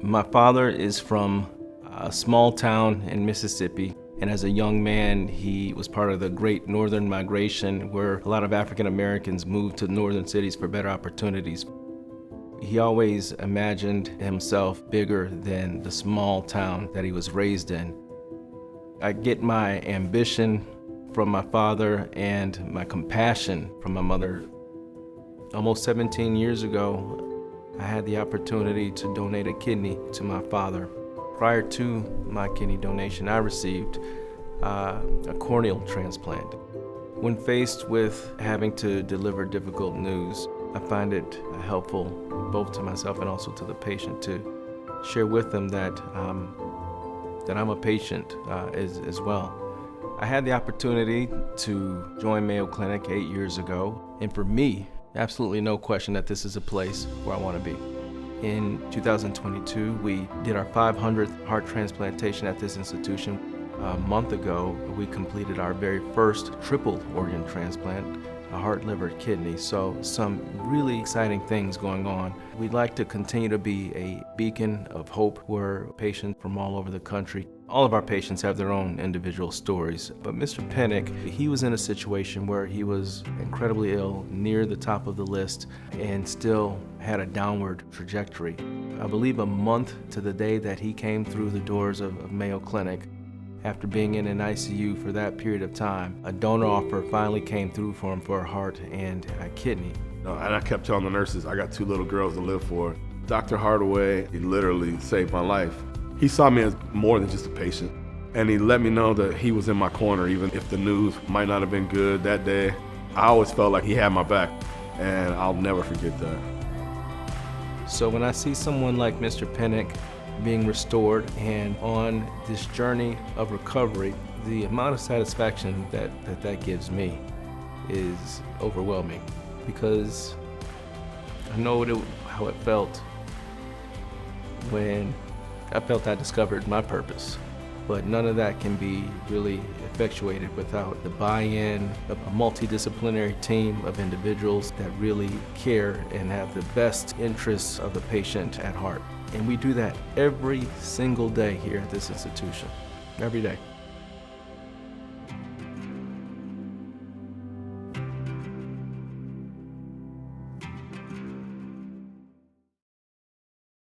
My father is from a small town in Mississippi, and as a young man, he was part of the Great Northern Migration, where a lot of African Americans moved to northern cities for better opportunities. He always imagined himself bigger than the small town that he was raised in. I get my ambition from my father and my compassion from my mother. Almost 17 years ago, I had the opportunity to donate a kidney to my father. Prior to my kidney donation, I received a corneal transplant. When faced with having to deliver difficult news, I find it helpful both to myself and also to the patient to share with them that I'm a patient as well. I had the opportunity to join Mayo Clinic 8 years ago, and for me, absolutely no question that this is a place where I want to be. In 2022, we did our 500th heart transplantation at this institution. A month ago, we completed our very first triple organ transplant, a heart, liver, kidney. So some really exciting things going on. We'd like to continue to be a beacon of hope where patients from all over the country. All of our patients have their own individual stories, but Mr. Pinnock, he was in a situation where he was incredibly ill, near the top of the list, and still had a downward trajectory. I believe a month to the day that he came through the doors of Mayo Clinic, after being in an ICU for that period of time, a donor offer finally came through for him for a heart and a kidney. And I kept telling the nurses, I got 2 little girls to live for. Dr. Hardaway, he literally saved my life. He saw me as more than just a patient, and he let me know that he was in my corner, even if the news might not have been good that day. I always felt like he had my back, and I'll never forget that. So when I see someone like Mr. Pinnock being restored and on this journey of recovery, the amount of satisfaction that gives me is overwhelming, because I know how it felt when I felt I discovered my purpose. But none of that can be really effectuated without the buy-in of a multidisciplinary team of individuals that really care and have the best interests of the patient at heart. And we do that every single day here at this institution, every day.